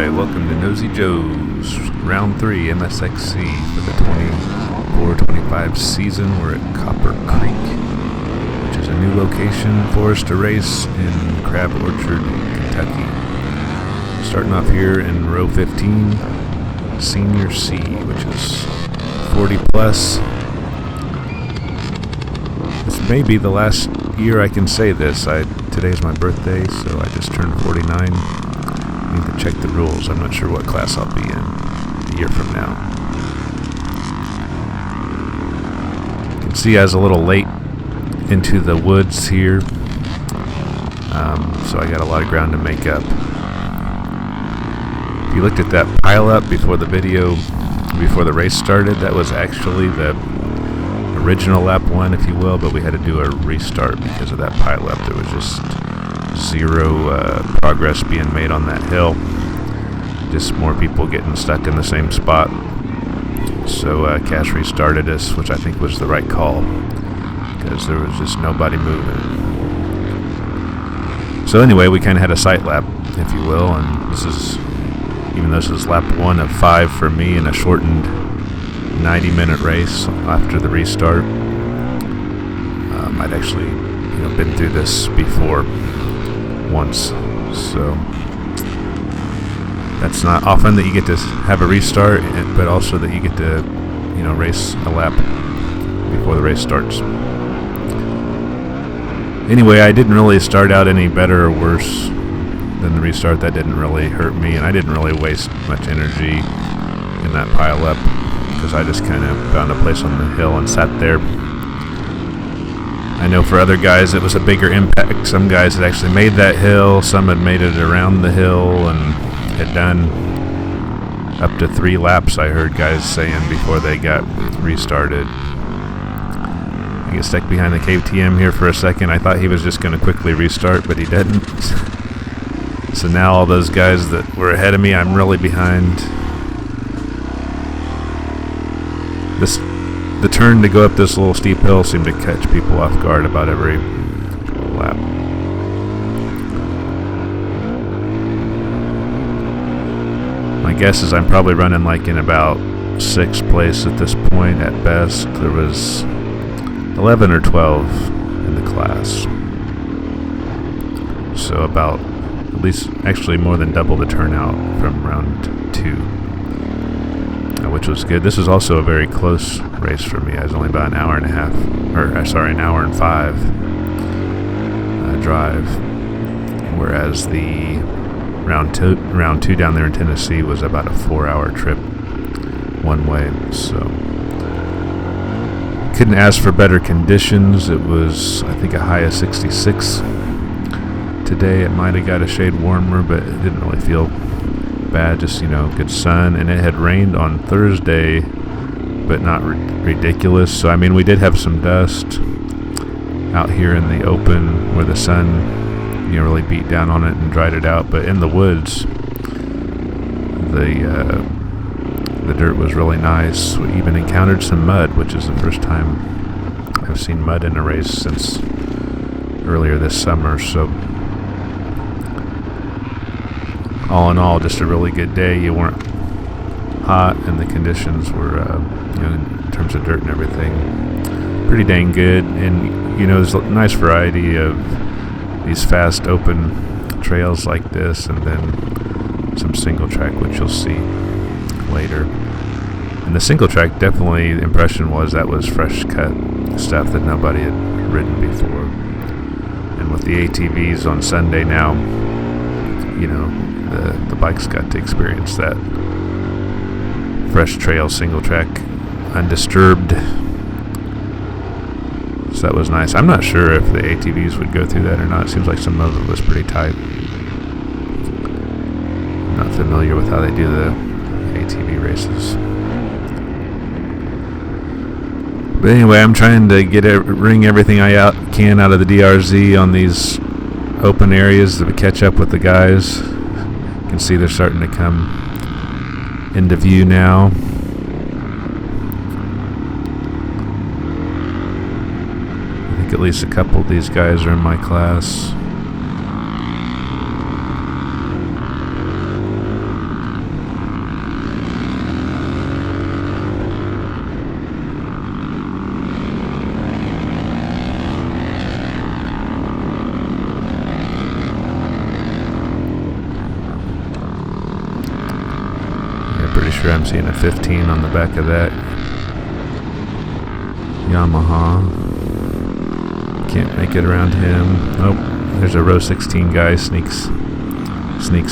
Hi, welcome to Nosy Joe's Round 3 MSXC for the 24-25 season. We're at Copper Creek, which is a new location for us to race in Crab Orchard, Kentucky. Starting off here in row 15, Senior C, which is 40 plus. This may be the last year I can say this. Today's my birthday, so I just turned 49. I need to check the rules. I'm not sure what class I'll be in a year from now. You can see I was a little late into the woods here, so I got a lot of ground to make up. If you looked at that pile up before the race started, that was actually the original lap 1, if you will, but we had to do a restart because of that pile up. There was just zero progress being made on that hill. Just more people getting stuck in the same spot. So Cash restarted us, which I think was the right call because there was just nobody moving. So anyway, we kind of had a sight lap, if you will, and this is lap 1 of 5 for me in a shortened 90-minute race after the restart. I'd actually been through this before once, so that's not often that you get to have a restart, but also that you get to race a lap before the race starts. Anyway, I didn't really start out any better or worse than the restart. That didn't really hurt me, and I didn't really waste much energy in that pile up because I just kind of found a place on the hill and sat there. I know for other guys it was a bigger impact. Some guys had actually made that hill, some had made it around the hill and had done up to 3 laps, I heard guys saying, before they got restarted. I get stuck behind the KTM here for a second. I thought he was just going to quickly restart, but he didn't. So now all those guys that were ahead of me, I'm really behind. The turn to go up this little steep hill seemed to catch people off guard about every lap. My guess is I'm probably running like in about 6th place at this point at best. There was 11 or 12 in the class. So about at least actually more than double the turnout from round 2. Which was good. This was also a very close race for me. I was only about an hour and 5 drive, whereas the round two down there in Tennessee was about a 4-hour trip one way. So couldn't ask for better conditions. It was, I think, a high of 66 today. It might have got a shade warmer, but it didn't really feel bad. Just good sun, and it had rained on Thursday, but not ridiculous. So we did have some dust out here in the open where the sun really beat down on it and dried it out, but in the woods the dirt was really nice. We even encountered some mud, which is the first time I've seen mud in a race since earlier this summer. So all in all, just a really good day. You weren't hot, and the conditions were, in terms of dirt and everything, pretty dang good. And, there's a nice variety of these fast, open trails like this, and then some single track, which you'll see later. And the single track, definitely, the impression was that was fresh cut stuff that nobody had ridden before. And with the ATVs on Sunday now, the bikes got to experience that fresh trail single track undisturbed. So that was nice. I'm not sure if the ATVs would go through that or not. It seems like some of it was pretty tight. I'm not familiar with how they do the ATV races. But anyway, I'm trying to wring everything I can out of the DRZ on these open areas to catch up with the guys. You can see they're starting to come into view now. I think at least a couple of these guys are in my class. sure I'm seeing a 15 on the back of that Yamaha. Can't make it around him. Oh, there's a row 16 guy sneaks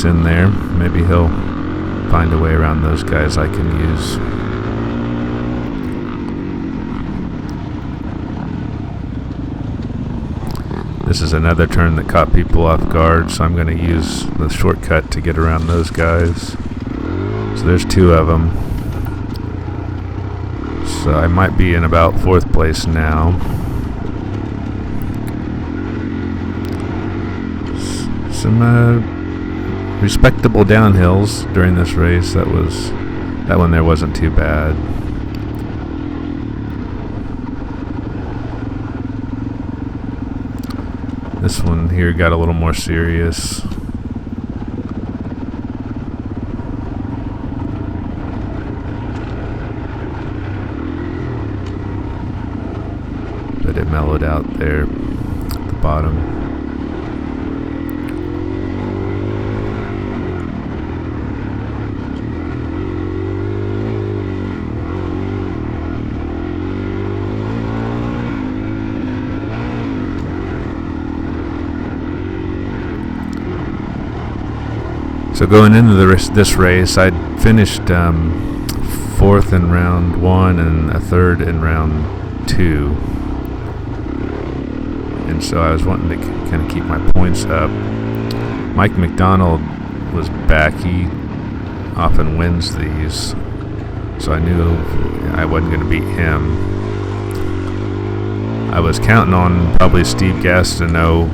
in there. Maybe he'll find a way around those guys I can use. This is another turn that caught people off guard, so I'm going to use the shortcut to get around those guys. So there's two of them. So I might be in about 4th place now. Some respectable downhills during this race. That one there wasn't too bad. This one here got a little more serious. But it mellowed out there at the bottom. So going into this race, I'd finished 4th in round 1 and a 3rd in round 2. And so I was wanting to kind of keep my points up. Mike McDonald was back. He often wins these. So I knew I wasn't going to beat him. I was counting on probably Steve Gastineau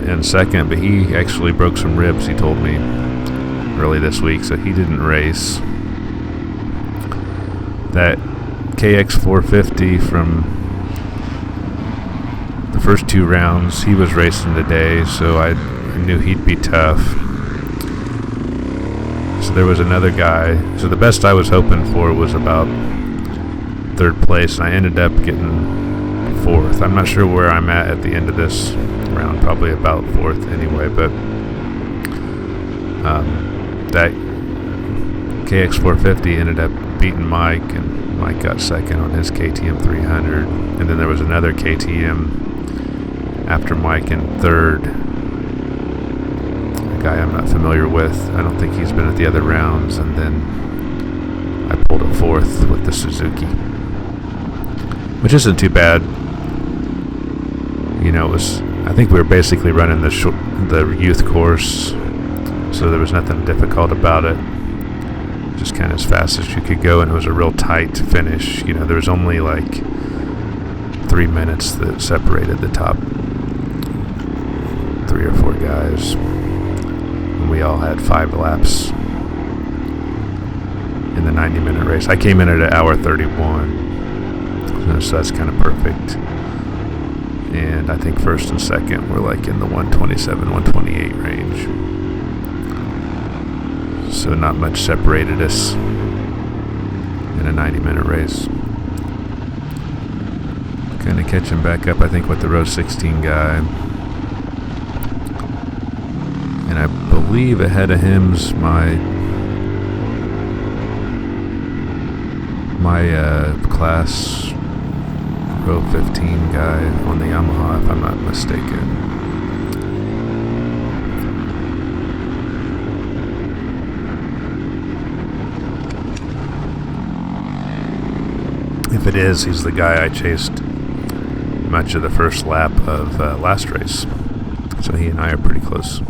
in 2nd, but he actually broke some ribs, he told me, early this week, so he didn't race. That KX 450 from the first 2 rounds, he was racing today, so I knew he'd be tough. So there was another guy. So the best I was hoping for was about 3rd place, and I ended up getting 4th. I'm not sure where I'm at the end of this round, probably about 4th anyway, but that KX 450 ended up beating Mike, and Mike got 2nd on his KTM 300. And then there was another KTM after Mike in 3rd. A guy I'm not familiar with. I don't think he's been at the other rounds. And then I pulled a 4th with the Suzuki, which isn't too bad. You know, I think we were basically running the youth course, so there was nothing difficult about it. Just kind of as fast as you could go, and it was a real tight finish. You know, there was only like 3 minutes that separated the top 3 or 4 guys, and we all had 5 laps in the 90-minute race. I came in at 1 hour 31, so that's kind of perfect. And I think 1st and 2nd were like in the 127, 128 range. So not much separated us in a 90-minute race. Kind of catching back up, I think, with the row 16 guy. And I believe ahead of him's my class row 15 guy on the Yamaha, if I'm not mistaken. If it is, he's the guy I chased much of the first lap of last race. So he and I are pretty close.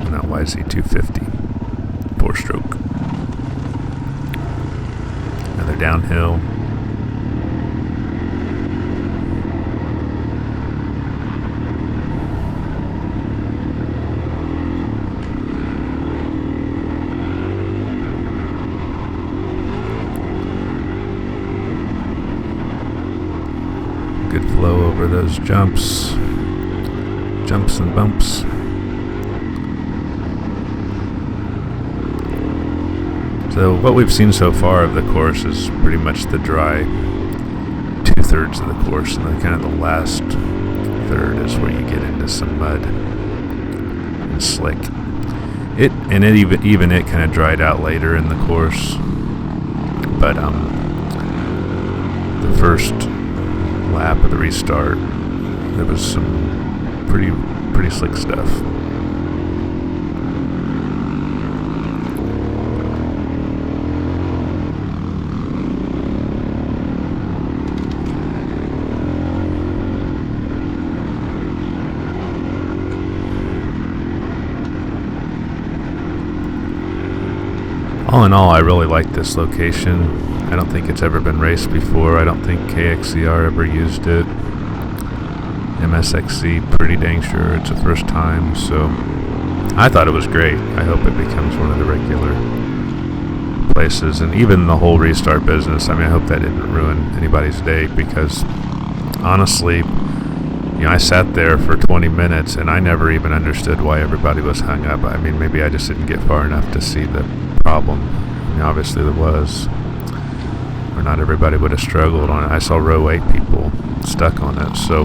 And that YZ 250 4-stroke. Another downhill. Good flow over those jumps and bumps. So what we've seen so far of the course is pretty much the dry 2/3 of the course, and then kind of the last third is where you get into some mud and slick. Even it kind of dried out later in the course. But the first lap of the restart, there was some pretty slick stuff. All in all, I really like this location. I don't think it's ever been raced before. I don't think KXCR ever used it. MSXC, pretty dang sure it's the first time. So I thought it was great. I hope it becomes one of the regular places. And even the whole restart business, I mean, I hope that didn't ruin anybody's day, because honestly, I sat there for 20 minutes and I never even understood why everybody was hung up. I mean, maybe I just didn't get far enough to see the problem. I mean, obviously there was, or not everybody would have struggled on it. I saw row 8 people stuck on it, so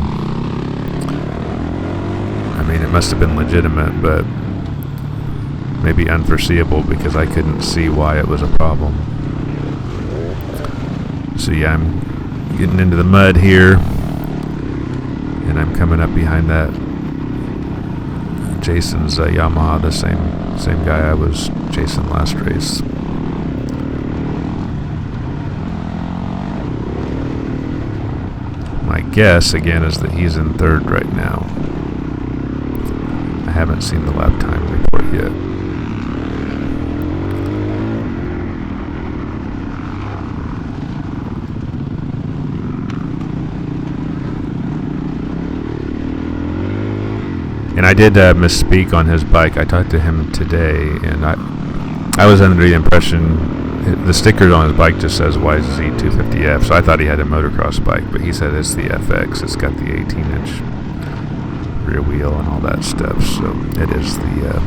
I mean, it must have been legitimate, but maybe unforeseeable, because I couldn't see why it was a problem. So yeah, I'm getting into the mud here, and I'm coming up behind that Jason's Yamaha, the same guy I was chasing last race. My guess again is that he's in third right now. I haven't seen the lap time report yet. And I did misspeak on his bike. I talked to him today, and I was under the impression the sticker on his bike just says YZ250F, so I thought he had a motocross bike, but he said it's the FX. It's got the 18-inch rear wheel and all that stuff, so it is the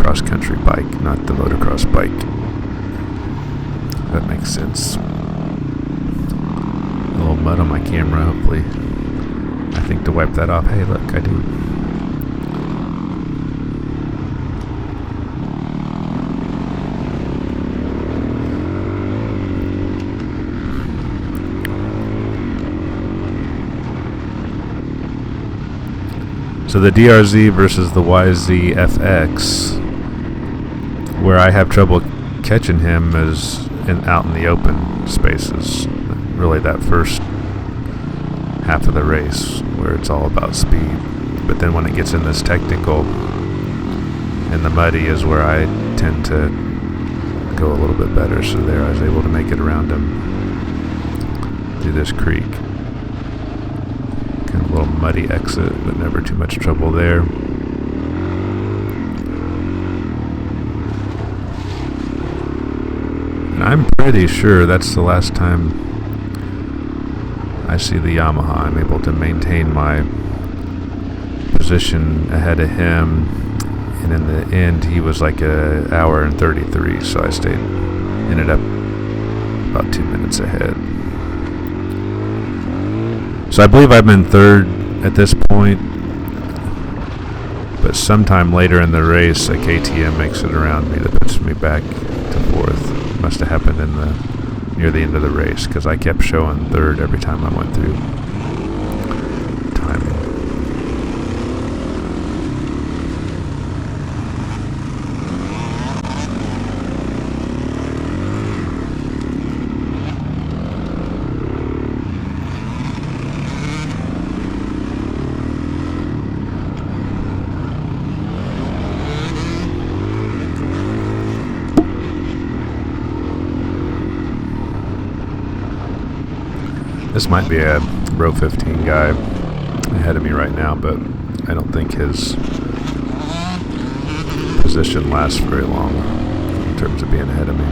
cross-country bike, not the motocross bike. That makes sense. A little mud on my camera, hopefully. I think to wipe that off. Hey, look, I do. So the DRZ versus the YZFX, where I have trouble catching him is out in the open spaces. Really that first half of the race where it's all about speed. But then when it gets in this technical and the muddy is where I tend to go a little bit better. So there I was able to make it around him through this creek. Kind of a little muddy exit, but never too much trouble there. And I'm pretty sure that's the last time I see the Yamaha. I'm able to maintain my position ahead of him, and in the end he was like an hour and 33, so I ended up about 2 minutes ahead. So I believe I'm in third at this point, but sometime later in the race a KTM makes it around me that puts me back to fourth. Must have happened near the end of the race, because I kept showing third every time I went through timing. This might be a row 15 guy ahead of me right now, but I don't think his position lasts very long in terms of being ahead of me.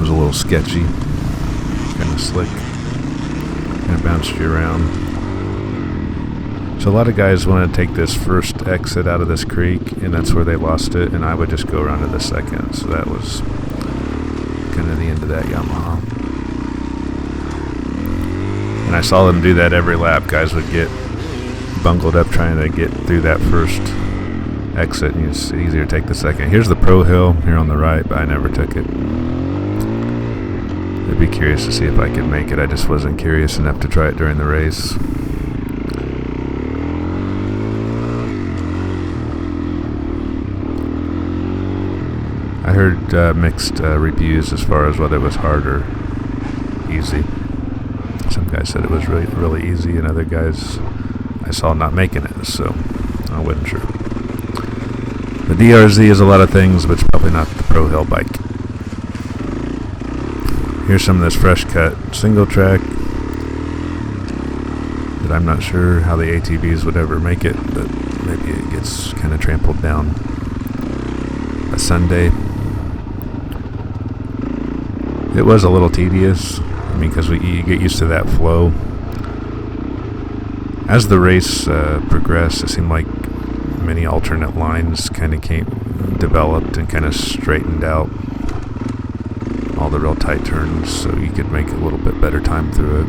was a little sketchy, kind of slick, kind of bounced you around. So a lot of guys wanted to take this first exit out of this creek, and that's where they lost it, and I would just go around to the second. So that was kind of the end of that Yamaha. And I saw them do that every lap. Guys would get bungled up trying to get through that first exit, and it's easier to take the second. Here's the Pro Hill here on the right, but I never took it. I'd be curious to see if I could make it. I just wasn't curious enough to try it during the race. I heard mixed reviews as far as whether it was hard or easy. Some guys said it was really, really easy, and other guys I saw not making it, so I wasn't sure. The DRZ is a lot of things, but it's probably not the Pro Hill bike. Here's some of this fresh cut single track that I'm not sure how the ATVs would ever make it, but maybe it gets kind of trampled down a Sunday. It was a little tedious, I mean, because you get used to that flow. As the race progressed, it seemed like many alternate lines kind of developed and kind of straightened out all the real tight turns, so you could make a little bit better time through it.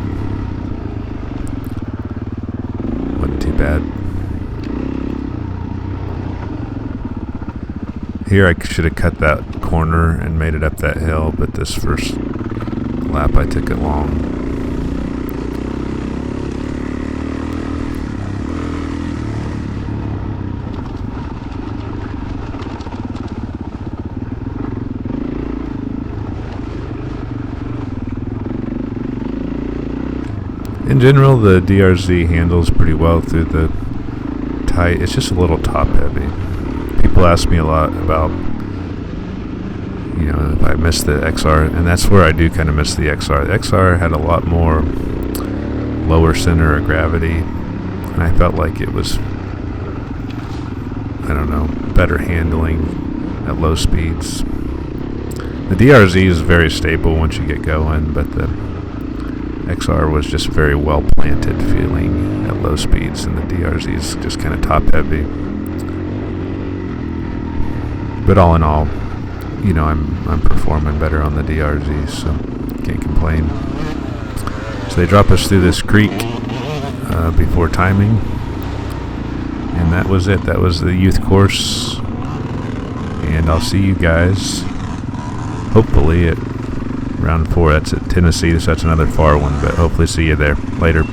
Wasn't too bad. Here I should have cut that corner and made it up that hill, but this first lap I took it long. In general, the DRZ handles pretty well through the tight. It's just a little top heavy. People ask me a lot about, you know, if I miss the XR, and that's where I do kind of miss the XR. The XR had a lot more lower center of gravity, and I felt like it was, I don't know, better handling at low speeds. The DRZ is very stable once you get going, but the XR was just very well planted feeling at low speeds, and the DRZ is just kind of top heavy. But all in all, you know, I'm performing better on the DRZ, so can't complain. So they drop us through this creek before timing, and that was it. That was the youth course, and I'll see you guys hopefully at round 4. That's at Tennessee, so that's another far one, but hopefully see you there later.